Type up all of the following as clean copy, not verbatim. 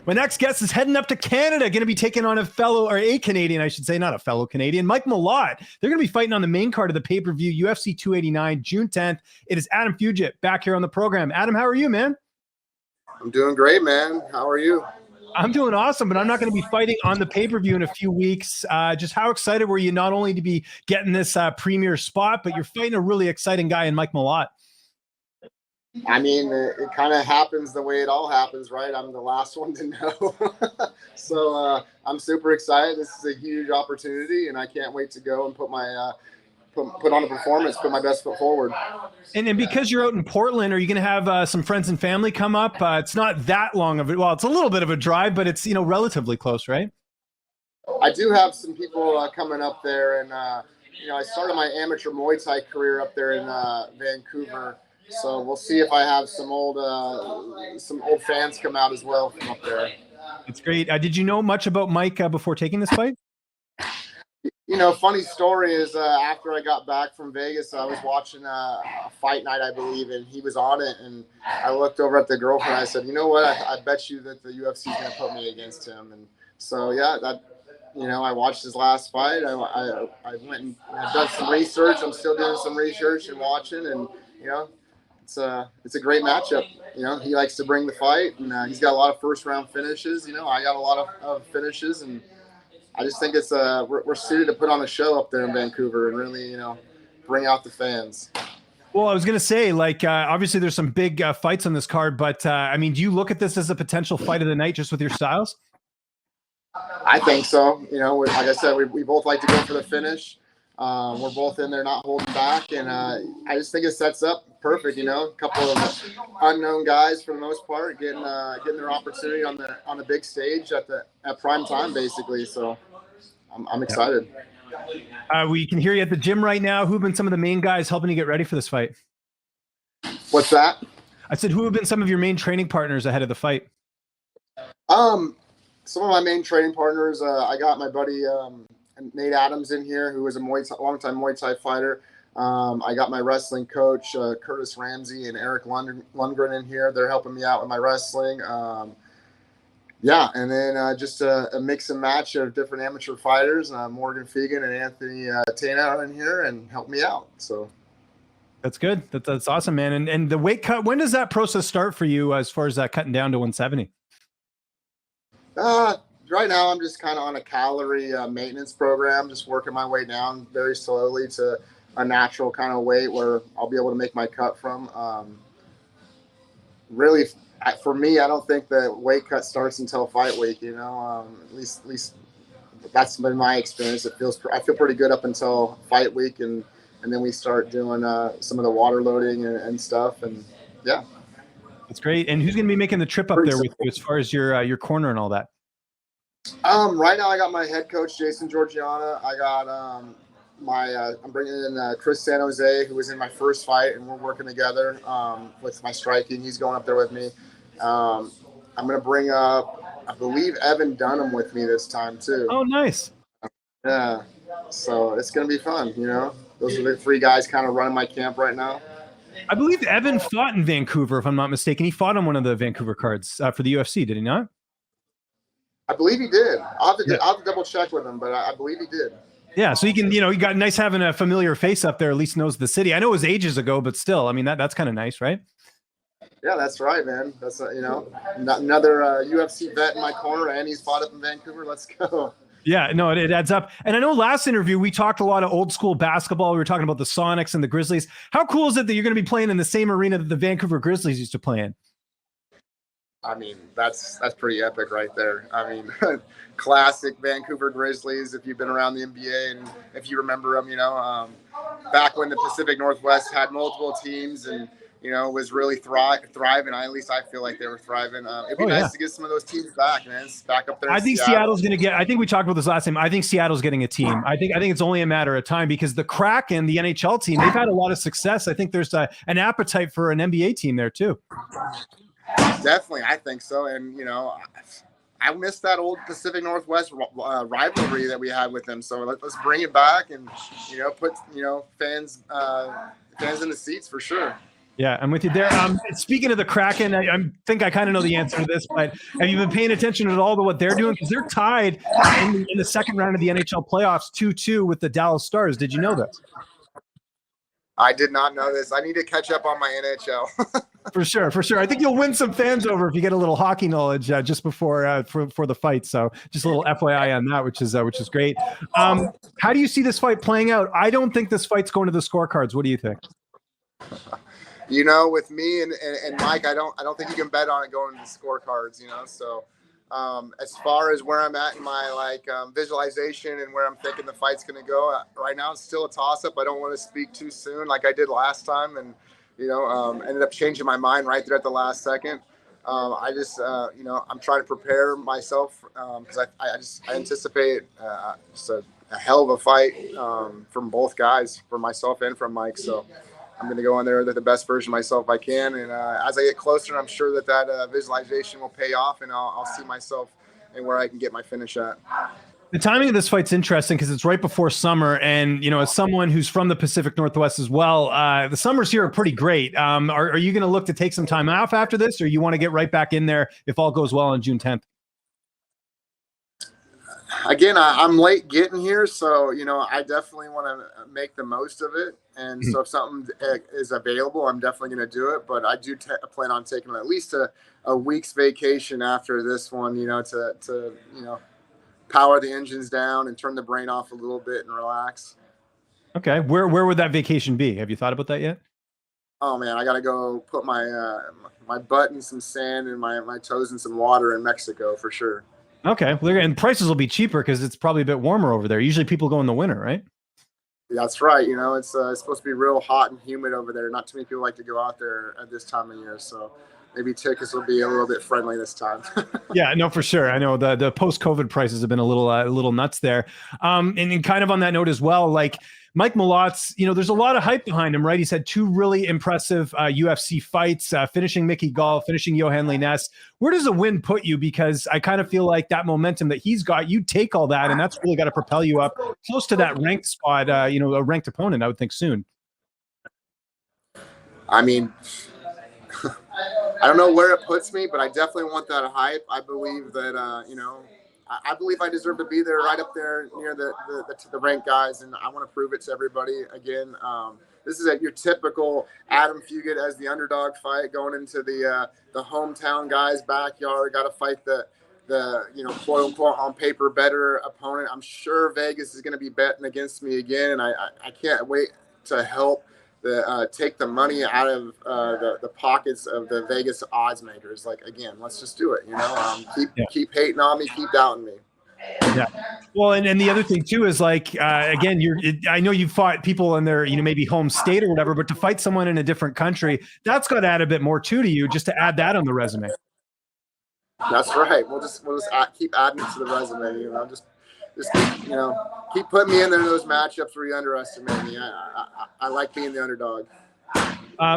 My next guest is heading up to Canada, going to be taking on a Canadian, I should say, not a fellow Canadian, Mike Malott. They're going to be fighting on the main card of the pay-per-view, UFC 289, June 10th. It is Adam Fugitt back here on the program. Adam, how are you, man? I'm doing great, man. How are you? I'm doing awesome, but I'm not going to be fighting on the pay-per-view in a few weeks. Just how excited were you not only to be getting this premier spot, but you're fighting a really exciting guy in Mike Malott? I mean, it kind of happens the way it all happens, right? I'm the last one to know. So I'm super excited. This is a huge opportunity, and I can't wait to go and put my put on a performance, put my best foot forward. And because you're out in Portland, are you going to have some friends and family come up? It's not that long of it. Well, it's a little bit of a drive, but it's, relatively close, right? I do have some people coming up there, and I started my amateur Muay Thai career up there in Vancouver. So we'll see if I have some old fans come out as well from up there. That's great. Did you know much about Mike before taking this fight? Funny story is after I got back from Vegas, I was watching a fight night, I believe, and he was on it. And I looked over at the girlfriend. I said, "You know what? I bet you that the UFC is going to put me against him." And so, yeah, I watched his last fight. I went and I've done some research. I'm still doing some research and watching, and it's a great matchup. He likes to bring the fight, and he's got a lot of first round finishes. I got a lot of finishes, and I just think it's we're suited to put on a show up there in Vancouver and really bring out the fans. Well, I was going to say, obviously there's some big fights on this card, but do you look at this as a potential fight of the night just with your styles? I think so. Like I said, we both like to go for the finish. We're both in there not holding back, and I just think it sets up perfect. A couple of unknown guys for the most part getting their opportunity on the big stage at prime time, basically. So I'm excited. We can hear you at the gym right now. Who have been some of the main guys helping you get ready for this fight? What's that? I said, who have been some of your main training partners ahead of the fight? Some of my main training partners, I got my buddy Nate Adams in here, who was a longtime Muay Thai fighter. I got my wrestling coach, Curtis Ramsey, and Eric Lundgren in here. They're helping me out with my wrestling. And then just a mix and match of different amateur fighters. Morgan Fegan and Anthony Tana are in here and help me out. So that's good. That's awesome, man. And the weight cut, when does that process start for you as far as cutting down to 170? Right now, I'm just kind of on a calorie maintenance program, just working my way down very slowly to a natural kind of weight where I'll be able to make my cut from. Really, for me, I don't think the weight cut starts until fight week. At least that's been my experience. I feel pretty good up until fight week, and then we start doing some of the water loading and stuff. And yeah, that's great. And who's going to be making the trip up there with you as far as your corner and all that? Right now I got my head coach, Jason Georgiana. I got I'm bringing in Chris San Jose, who was in my first fight, and we're working together with my striking. He's going up there with me. I'm going to bring up, I believe, Evan Dunham with me this time too. Oh, nice. Yeah. So it's going to be fun. Those are the three guys kind of running my camp right now. I believe Evan fought in Vancouver, if I'm not mistaken. He fought on one of the Vancouver cards for the UFC, did he not? I believe he did. I'll have to double check with him, but I believe he did. Yeah, so he can, he got nice having a familiar face up there, at least knows the city. I know it was ages ago, but still, that's kind of nice, right? Yeah, that's right, man. That's, another UFC vet in my corner, and he's fought up in Vancouver. Let's go. Yeah, no, it adds up. And I know last interview, we talked a lot of old school basketball. We were talking about the Sonics and the Grizzlies. How cool is it that you're going to be playing in the same arena that the Vancouver Grizzlies used to play in? That's pretty epic right there. Classic Vancouver Grizzlies, if you've been around the NBA and if you remember them, back when the Pacific Northwest had multiple teams and, was really thriving. At least I feel like they were thriving. It'd be nice to get some of those teams back, man. It's back up there. I think Seattle's going to get, I think we talked about this last time. I think Seattle's getting a team. I think it's only a matter of time because the Kraken, the NHL team, they've had a lot of success. I think there's an appetite for an NBA team there too. Definitely, I think so. And, I miss that old Pacific Northwest rivalry that we had with them. So let's bring it back and, put, fans in the seats for sure. Yeah, I'm with you there. Speaking of the Kraken, I think I kind of know the answer to this, but have you been paying attention at all to what they're doing? Because they're tied in the second round of the NHL playoffs 2-2 with the Dallas Stars. Did you know this? I did not know this. I need to catch up on my NHL. For sure, for sure. I think you'll win some fans over if you get a little hockey knowledge just before for the fight. So just a little FYI on that, which is great. How do you see this fight playing out? I don't think this fight's going to the scorecards. What do you think? You know, with me and Mike, I don't think you can bet on it going to the scorecards. You know, so as far as where I'm at in my visualization and where I'm thinking the fight's going to go, right now it's still a toss up. I don't want to speak too soon, like I did last time, and ended up changing my mind right there at the last second. I just I'm trying to prepare myself because I anticipate just a hell of a fight from both guys, for myself and from Mike. So I'm going to go in there with the best version of myself I can. And as I get closer, I'm sure that visualization will pay off, and I'll see myself and where I can get my finish at. The timing of this fight's interesting because it's right before summer. And, as someone who's from the Pacific Northwest as well, the summers here are pretty great. Are you going to look to take some time off after this, or you want to get right back in there if all goes well on June 10th? Again, I'm late getting here, so I definitely want to make the most of it. And so if something is available, I'm definitely going to do it. But I do plan on taking at least a week's vacation after this one, to power the engines down and turn the brain off a little bit and relax. Okay, where would that vacation be? Have you thought about that yet? Oh man, I got to go put my my butt in some sand and my toes in some water in Mexico for sure. Okay, and prices will be cheaper because it's probably a bit warmer over there. Usually people go in the winter, right? That's right. It's supposed to be real hot and humid over there. Not too many people like to go out there at this time of year. So maybe tickets will be a little bit friendly this time. Yeah, no, for sure. I know the post-COVID prices have been a little nuts there. And kind of on that note as well, like Mike Malott's, there's a lot of hype behind him, right? He's had two really impressive UFC fights, finishing Mickey Gall, finishing Johan Lainez. Where does a win put you? Because I kind of feel like that momentum that he's got, you take all that, and that's really got to propel you up close to that ranked spot, a ranked opponent, I would think soon. I mean, I don't know where it puts me, but I definitely want that hype. I believe that, I believe I deserve to be there, right up there near the ranked guys, and I want to prove it to everybody again. This is your typical Adam Fugitt as the underdog fight, going into the hometown guy's backyard. Got to fight the quote unquote on paper better opponent. I'm sure Vegas is going to be betting against me again, and I can't wait to help take the money out of the pockets of the Vegas odds makers. Like, again, let's just do it. Keep hating on me, keep doubting me. Yeah. Well, and the other thing too is like, again, I know you fought people in their, maybe home state or whatever, but to fight someone in a different country, that's got to add a bit more to you, just to add that on the resume. That's right. We'll just keep adding it to the resume. Just keep putting me in there in those matchups where you underestimate me. I like being the underdog.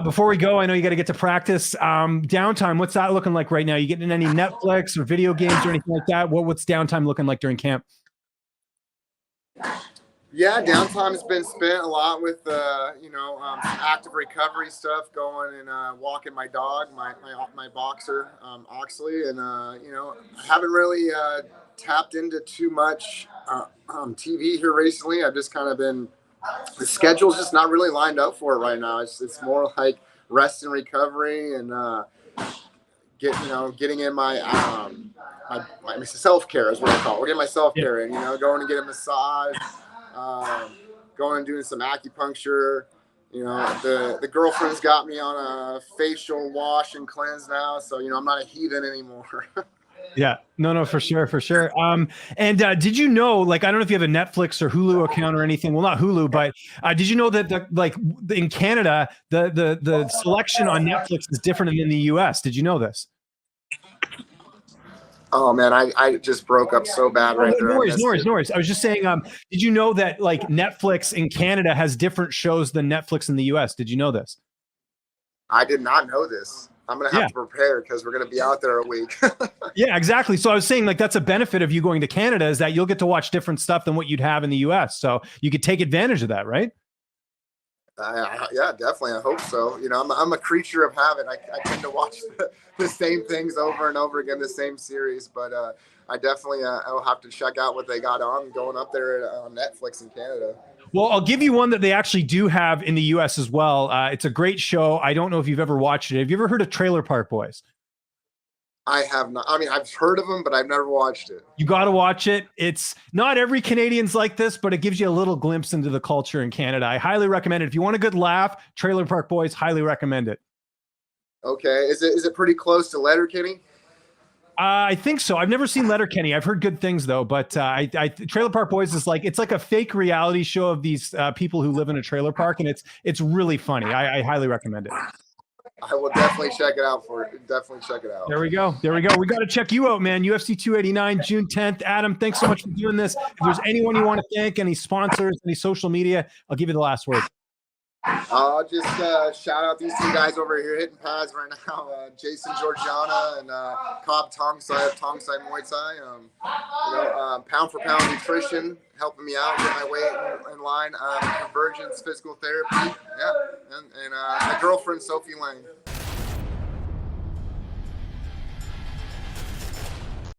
Before we go, I know you got to get to practice. Downtime, what's that looking like right now? You getting any Netflix or video games or anything like that? What's downtime looking like during camp? Yeah, downtime has been spent a lot with active recovery stuff, going and walking my dog, my boxer, Oxley, and I haven't really tapped into too much TV here recently. I've just kind of been, the schedule's just not really lined up for it right now. It's more like rest and recovery and getting in my my self-care is what I call it. We're getting my self-care in, going to get a massage, going and doing some acupuncture. The girlfriend's got me on a facial wash and cleanse now, so I'm not a heathen anymore. Yeah, no, for sure. And did you know, like, I don't know if you have a Netflix or Hulu account or anything. Well, not Hulu, but did you know that in Canada, the selection on Netflix is different than in the US? Did you know this? Oh man, I just broke up so bad right there. No worries. I was just saying, did you know that like Netflix in Canada has different shows than Netflix in the US? Did you know this? I did not know this. I'm going to have to prepare because we're going to be out there a week. Yeah, exactly. So I was saying, like, that's a benefit of you going to Canada, is that you'll get to watch different stuff than what you'd have in the US. So you could take advantage of that, right? Yeah, definitely. I hope so. You know, I'm a creature of habit. I tend to watch the same things over and over again, the same series. But I definitely I'll have to check out what they got on going up there on Netflix in Canada. Well, I'll give you one that they actually do have in the U.S. as well. It's a great show. I don't know if you've ever watched it. Have you ever heard of Trailer Park Boys? I have not. I mean, I've heard of them, but I've never watched it. You got to watch it. It's not every Canadian's like this, but it gives you a little glimpse into the culture in Canada. I highly recommend it. If you want a good laugh, Trailer Park Boys, highly recommend it. Okay, is it pretty close to Letterkenny? I think so. I've never seen Letterkenny. I've heard good things though, but Trailer Park Boys is it's like a fake reality show of these people who live in a trailer park, and it's really funny. I highly recommend it. I will definitely check it out Definitely check it out. There we go. We got to check you out, man. UFC 289, June 10th. Adam, thanks so much for doing this. If there's anyone you want to thank, any sponsors, any social media, I'll give you the last word. I'll just shout out these two guys over here hitting pads right now, Jason Georgiana and Cobb Tongsai Muay Thai. Pound for pound nutrition, helping me out, get my weight in line. Convergence physical therapy, yeah, and my girlfriend Sophie Lang.